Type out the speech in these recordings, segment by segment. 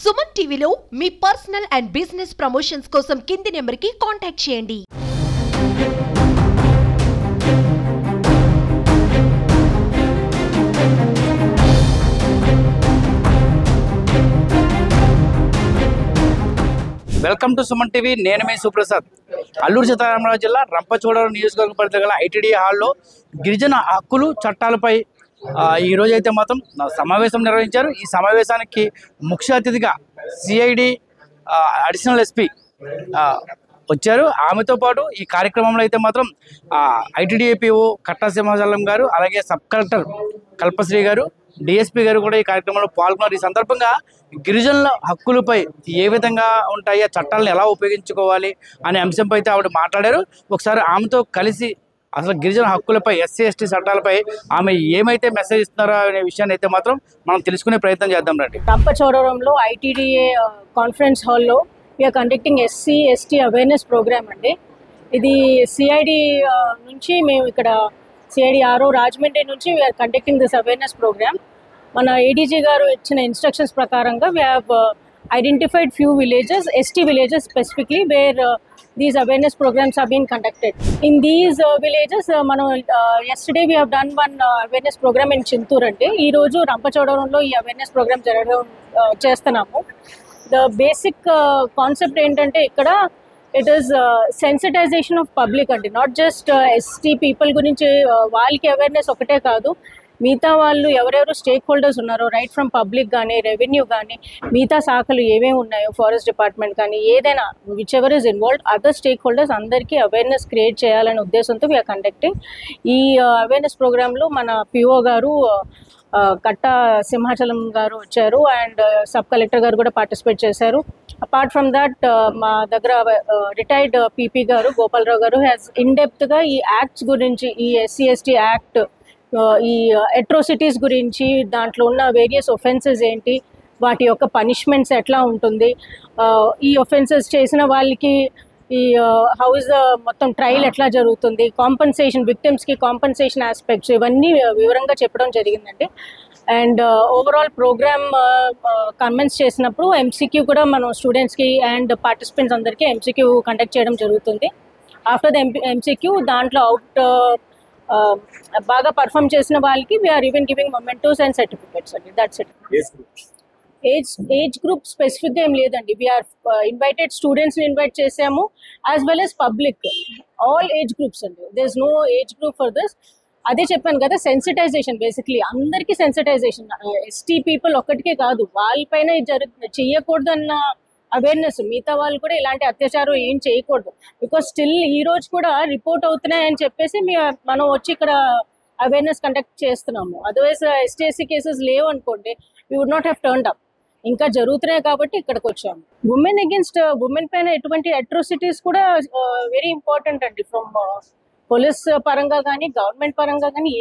సుమన్ టీవీలో మీ personal and business promotions కోసం కింది నెంబర్కి కాంటాక్ట్ చేయండి. Welcome to Suman TV. నేను మీ సుప్రసాద్. అల్లూరు సీతారామరాజు జిల్లా రంపచోడవరం నియోజకవర్గ పరిధిలో గల ఐటీడీ హాల్లో గిరిజన హక్కులు చట్టాలపై ఈరోజు అయితే మాత్రం సమావేశం నిర్వహించారు. ఈ సమావేశానికి ముఖ్య అతిథిగా సిఐడి అడిషనల్ ఎస్పీ వచ్చారు. ఆమెతో పాటు ఈ కార్యక్రమంలో అయితే మాత్రం ఐటీడీఏపీఓ కట్టా సింహాచలం గారు, అలాగే సబ్ కలెక్టర్ కల్పశ్రీ గారు, డిఎస్పీ గారు కూడా ఈ కార్యక్రమంలో పాల్గొన్నారు. ఈ సందర్భంగా గిరిజనుల హక్కులపై ఏ విధంగా ఉంటాయి, ఆ చట్టాలను ఎలా ఉపయోగించుకోవాలి అనే అంశంపై అయితే ఆవిడ మాట్లాడారు. ఒకసారి ఆమెతో కలిసి అసలు గిరిజన హక్కులపై, ఎస్సీ ఎస్టీ చట్టాలపై ఆమె ఏమైతే మెసేజ్ ఇస్తున్నారో అనే విషయాన్ని అయితే మాత్రం మనం తెలుసుకునే ప్రయత్నం చేద్దాం రండి. రంపచోడవరంలో ఐటీడీఏ కాన్ఫరెన్స్ హాల్లో we are conducting SC ST awareness program అండి. ఇది సిఐడి నుంచి మేము ఇక్కడ సిఐడి ఆర్ఓ రాజమండ్రి నుంచి we are conducting this awareness program. మన ఏడీజీ గారు ఇచ్చిన ఇన్స్ట్రక్షన్స్ ప్రకారంగా we have identified few villages, ST villages specifically, where these awareness programs are being conducted. In these villages, yesterday we have done one awareness program in Chintur ante. Ee roju Rampachodivaramlo ee awareness program jaragam chestunnamo. The basic concept entante ikkada it is sensitization of public ante, not just ST people gurinchi వాళ్ళకి awareness ఒకటే కాదు, మిగతా వాళ్ళు ఎవరెవరు stake holders ఉన్నారో, right from public కానీ, revenue కానీ, మిగతా శాఖలు ఏమేమి ఉన్నాయో, ఫారెస్ట్ డిపార్ట్మెంట్ కానీ, ఏదైనా which ever is involved, other stake holders అందరికీ అవేర్నెస్ క్రియేట్ చేయాలనే ఉద్దేశంతో వీఆర్ కండక్టింగ్ ఈ అవేర్నెస్ ప్రోగ్రాంలో మన పిఓ గారు కట్టా సింహాచలం గారు వచ్చారు, అండ్ సబ్ కలెక్టర్ గారు కూడా పార్టిసిపేట్ చేశారు. అపార్ట్ ఫ్రమ్ దట్ మా దగ్గర రిటైర్డ్ పీపీ గారు గోపాలరావు గారు హ్యాస్ ఇన్డెప్త్గా ఈ యాక్ట్స్ గురించి, ఈ ఎస్సీ ఎస్టీ యాక్ట్, ఈ అట్రోసిటీస్ గురించి, దాంట్లో ఉన్న వేరియస్ ఒఫెన్సెస్ ఏంటి, వాటి యొక్క పనిష్మెంట్స్ ఎట్లా ఉంటుంది, ఈ ఒఫెన్సెస్ చేసిన వాళ్ళకి ఈ హౌస్ మొత్తం ట్రయల్ ఎట్లా జరుగుతుంది, కాంపన్సేషన్, విక్టిమ్స్కి కాంపన్సేషన్ ఆస్పెక్ట్స్, ఇవన్నీ వివరంగా చెప్పడం జరిగిందండి. అండ్ ఓవరాల్ ప్రోగ్రామ్ కమెన్స్ చేసినప్పుడు ఎంసీక్యూ కూడా మనం స్టూడెంట్స్కి అండ్ పార్టిసిపెంట్స్ అందరికీ ఎంసీక్యూ కండక్ట్ చేయడం జరుగుతుంది. ఆఫ్టర్ ద ఎంసీక్యూ దాంట్లో అవుట్ బాగా పర్ఫామ్ చేసిన వాళ్ళకి we are even giving mementos and certificates అండి. That's it. ఏజ్ గ్రూప్ స్పెసిఫిక్గా ఏం లేదండి. వీఆర్ ఇన్వైటెడ్ స్టూడెంట్స్ని ఇన్వైట్ చేసాము, as well as public, all age groups అండి. There is no age group for this. అదే చెప్పాను కదా, సెన్సిటైజేషన్, బేసిక్లీ అందరికీ సెన్సిటైజేషన్. ఎస్టీ పీపుల్ ఒక్కటికే కాదు, వాళ్ళపైన చెయ్యకూడదు అన్న అవేర్నెస్, మిగతా వాళ్ళు కూడా ఇలాంటి అత్యాచారం ఏం చేయకూడదు. బికాస్ స్టిల్ ఈ రోజు కూడా రిపోర్ట్ అవుతున్నాయని చెప్పేసి మనం వచ్చి ఇక్కడ అవేర్నెస్ కండక్ట్ చేస్తున్నాము. అదర్వైజ్ ఎస్టీఎస్సీ కేసెస్ లేవు అనుకోండి, we would not have turned up. ఇంకా జరుగుతున్నాయి కాబట్టి ఇక్కడికి వచ్చాము. ఉమెన్ అగేన్స్ట్ ఉమెన్ పైన ఎటువంటి అట్రోసిటీస్ కూడా వెరీ ఇంపార్టెంట్ అండి. ఫ్రమ్ పోలీస్ పరంగా కానీ, గవర్నమెంట్ పరంగా కానీ,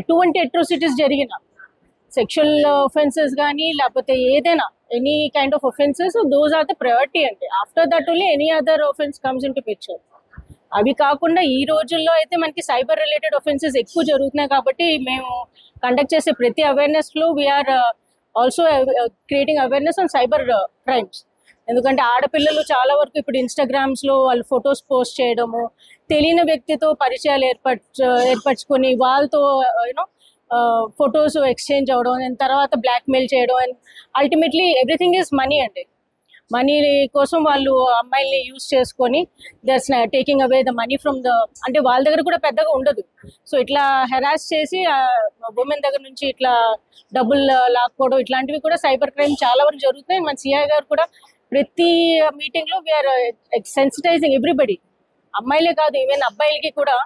ఎటువంటి అట్రోసిటీస్ జరిగినా, సెక్షువల్ ఒఫెన్సెస్ కానీ, లేకపోతే ఏదైనా any kind of offences, those are the priority అండి. After that only any other offence comes into picture. అవి కాకుండా ఈ రోజుల్లో అయితే మనకి సైబర్ రిలేటెడ్ ఒఫెన్సెస్ ఎక్కువ జరుగుతున్నాయి కాబట్టి మేము కండక్ట్ చేసే ప్రతి అవేర్నెస్లో we are also creating awareness on cyber crimes. ఎందుకంటే ఆడపిల్లలు చాలా వరకు ఇప్పుడు ఇన్స్టాగ్రామ్స్లో వాళ్ళు ఫొటోస్ పోస్ట్ చేయడము, తెలియని వ్యక్తితో పరిచయాలు ఏర్పరచుకొని వాళ్ళతో యూనో ఫొటోస్ ఎక్స్చేంజ్ అవ్వడం, అండ్ తర్వాత బ్లాక్మెయిల్ చేయడం, and ultimately everything is money అండి. మనీ కోసం వాళ్ళు అమ్మాయిల్ని యూజ్ చేసుకొని that's taking away the money from the, అంటే వాళ్ళ దగ్గర కూడా పెద్దగా ఉండదు. సో ఇట్లా హెరాస్ చేసి ఉమెన్ దగ్గర నుంచి ఇట్లా డబ్బులు లాక్కోవడం, ఇట్లాంటివి కూడా సైబర్ క్రైమ్ చాలా వరకు జరుగుతున్నాయి. మన సిఐ గారు కూడా ప్రతి మీటింగ్లో వీఆర్ సెన్సిటైజింగ్ ఎవ్రీబడి, అమ్మాయిలే కాదు ఈవెన్ అబ్బాయిలకి కూడా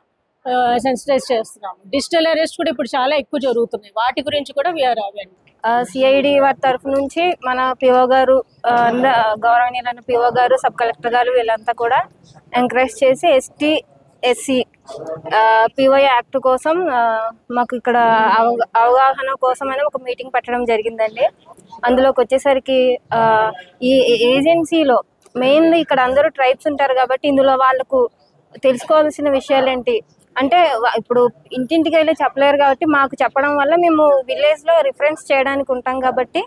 సెన్సిటైజ్ చేస్తున్నాము. డిజిటల్ అరెస్ట్ కూడా ఇప్పుడు చాలా ఎక్కువ జరుగుతున్నాయి, వాటి గురించి కూడా వీఆర్ అవేర్. సిఐడి వారి తరఫు నుంచి మన పిఓ గారు, గౌరవనీయులైన పిఓ గారు, సబ్ కలెక్టర్ గారు, వీళ్ళంతా కూడా ఎంకరేజ్ చేసి ఎస్టీ ఎస్సీ పిఓ యాక్ట్ కోసం మాకు ఇక్కడ అవగాహన కోసమైనా ఒక మీటింగ్ పెట్టడం జరిగిందండి. అందులోకి వచ్చేసరికి ఈ ఏజెన్సీలో మెయిన్లీ ఇక్కడ అందరూ ట్రైబ్స్ ఉంటారు కాబట్టి ఇందులో వాళ్ళకు తెలుసుకోవాల్సిన విషయాలు ఏంటి, అంటే ఇప్పుడు ఇంటింటికి వెళ్ళి చెప్పలేరు కాబట్టి మాకు చెప్పడం వల్ల మేము విలేజ్లో రిఫరెన్స్ చేయడానికి ఉంటాం కాబట్టి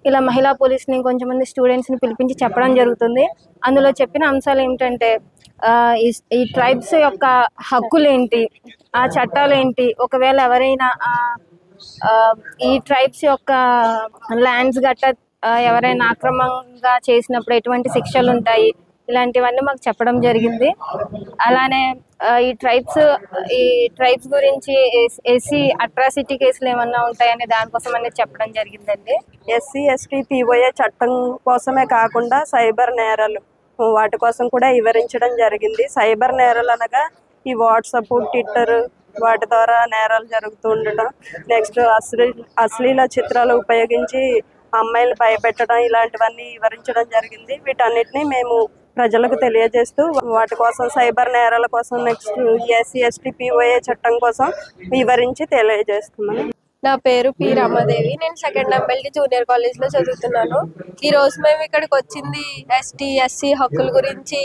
ఇలా మహిళా పోలీస్ని కొంచెంమంది స్టూడెంట్స్ని పిలిపించి చెప్పడం జరుగుతుంది. అందులో చెప్పిన అంశాలు ఏమిటంటే ఈ ట్రైబ్స్ యొక్క హక్కులు ఏంటి, ఆ చట్టాలు ఏంటి, ఒకవేళ ఎవరైనా ఈ ట్రైబ్స్ యొక్క ల్యాండ్స్ గట్ట ఎవరైనా అక్రమంగా చేసినప్పుడు ఎటువంటి శిక్షలు ఉంటాయి, ఇలాంటివన్నీ మాకు చెప్పడం జరిగింది. అలానే ఈ ట్రైబ్స్ గురించి ఎస్సీ అట్రాసిటీ కేసులు ఏమన్నా ఉంటాయనే దానికోసం అనేది చెప్పడం జరిగిందండి. ఎస్సీ ఎస్టీ పీఓఏ చట్టం కోసమే కాకుండా సైబర్ నేరాలు వాటి కోసం కూడా వివరించడం జరిగింది. సైబర్ నేరాలు అనగా ఈ వాట్సాప్, ట్విట్టర్ వాటి ద్వారా నేరాలు జరుగుతూ ఉండటం, నెక్స్ట్ అశ్లీల చిత్రాలు ఉపయోగించి అమ్మాయిలు భయపెట్టడం, ఇలాంటివన్నీ వివరించడం జరిగింది. వీటన్నిటిని మేము ప్రజలకు తెలియజేస్తూ వాటి కోసం సైబర్ నేరాల కోసం నెక్స్ట్ ఎస్సీ ఎస్టీ పీఓఏ చట్టం కోసం వివరించి తెలియజేస్తున్నాను. నా పేరు పి రమాదేవి. నేను సెకండ్ ఎంఎల్టీ జూనియర్ కాలేజ్లో చదువుతున్నాను. ఈరోజు మేము ఇక్కడికి వచ్చింది ఎస్టీ ఎస్సీ హక్కుల గురించి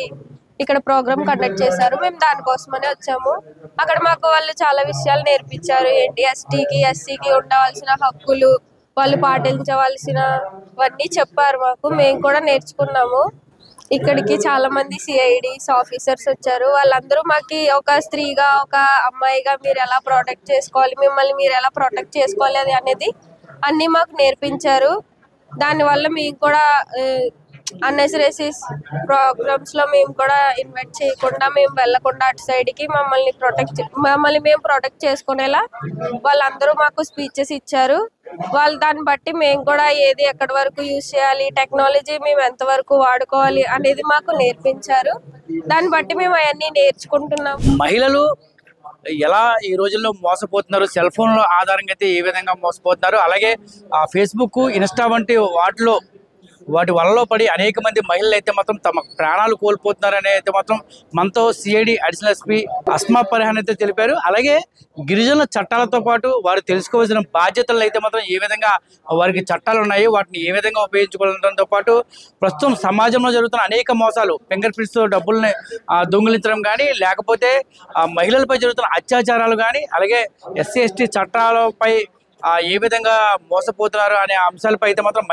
ఇక్కడ ప్రోగ్రామ్ కండక్ట్ చేశారు. మేము దానికోసమనే వచ్చాము. అక్కడ మాకు వాళ్ళు చాలా విషయాలు నేర్పించారు. ఏంటి ఎస్టీకి ఎస్సీకి ఉండవలసిన హక్కులు, వాళ్ళు పాటించవలసినవన్నీ చెప్పారు మాకు. మేము కూడా నేర్చుకున్నాము. ఇక్కడికి చాలా మంది సిఐడిస్ ఆఫీసర్స్ వచ్చారు. వాళ్ళందరూ మాకు ఒక స్త్రీగా, ఒక అమ్మాయిగా మీరు ఎలా ప్రొటెక్ట్ చేసుకోవాలి, మిమ్మల్ని మీరు ఎలా ప్రొటెక్ట్ చేసుకోవాలి అది అనేది అన్నీ మాకు నేర్పించారు. దానివల్ల మేము కూడా అన్నెసరీ ప్రోగ్రామ్స్లో మేము కూడా ఇన్వైట్ చేయకుండా, మేము వెళ్ళకుండా అటు సైడ్కి మమ్మల్ని మేము ప్రొటెక్ట్ చేసుకునేలా వాళ్ళందరూ మాకు స్పీచెస్ ఇచ్చారు. వాళ్ళు దాన్ని బట్టి మేము కూడా ఏది ఎక్కడి వరకు యూజ్ చేయాలి, టెక్నాలజీ మేము ఎంతవరకు వాడుకోవాలి అనేది మాకు నేర్పించారు. దాన్ని బట్టి మేము అవన్నీ నేర్చుకుంటున్నాం. మహిళలు ఎలా ఈ రోజుల్లో మోసపోతున్నారు, సెల్ ఫోన్ల ఆధారంగా అయితే ఏ విధంగా మోసపోతున్నారు, అలాగే ఫేస్బుక్, ఇన్స్టా వంటి వాటి వలలో పడి అనేక మంది మహిళలు అయితే మాత్రం తమ ప్రాణాలు కోల్పోతున్నారని అయితే మాత్రం మనతో సిఐడి అడిషనల్ ఎస్పీ అస్మా పరిహాన్ అయితే తెలిపారు. అలాగే గిరిజనుల చట్టాలతో పాటు వారు తెలుసుకోవాల్సిన బాధ్యతలు అయితే మాత్రం ఏ విధంగా వారికి చట్టాలు ఉన్నాయి, వాటిని ఏ విధంగా ఉపయోగించుకోవడంతో పాటు ప్రస్తుతం సమాజంలో జరుగుతున్న అనేక మోసాలు, ఫింగర్ ప్రింట్స్ డబ్బుల్ని దొంగిలించడం కానీ, లేకపోతే మహిళలపై జరుగుతున్న అత్యాచారాలు కానీ, అలాగే ఎస్సీ ఎస్టీ చట్టాలపై ఏ విధంగా మోసపోతున్నారు అనే అంశాలపై అయితే మాత్రం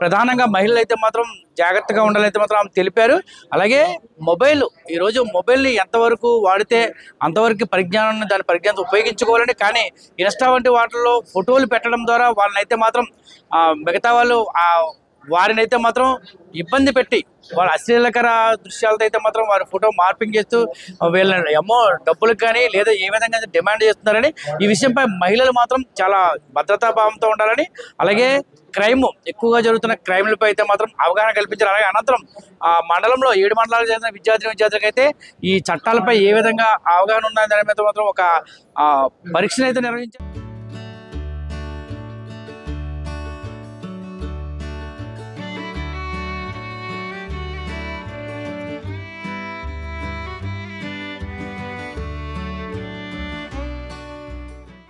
ప్రధానంగా మహిళలు అయితే మాత్రం జాగ్రత్తగా ఉండాలైతే మాత్రం తెలిపారు. అలాగే ఈరోజు మొబైల్ని ఎంతవరకు వాడితే అంతవరకు దాని పరిజ్ఞానం ఉపయోగించుకోవాలని, కానీ ఇన్స్టా వంటి వాటిల్లో ఫోటోలు పెట్టడం ద్వారా వాళ్ళనైతే మాత్రం మిగతా వాళ్ళు వారినైతే మాత్రం ఇబ్బంది పెట్టి వాళ్ళ అశ్లీలకర దృశ్యాలతో అయితే మాత్రం వారి ఫోటో మార్పింగ్ చేస్తూ వీళ్ళని డబ్బులకు కానీ లేదా ఏ విధంగా డిమాండ్ చేస్తున్నారని, ఈ విషయంపై మహిళలు మాత్రం చాలా భద్రతాభావంతో ఉండాలని, అలాగే ఎక్కువగా జరుగుతున్న క్రైమ్లపై అయితే మాత్రం అవగాహన కల్పించారు. అలాగే అనంతరం మండలంలో 7 మండలాలకు చెందిన విద్యార్థులకు అయితే ఈ చట్టాలపై ఏ విధంగా అవగాహన ఉన్నదని మాత్రం ఒక పరీక్షను అయితే నిర్వహించారు.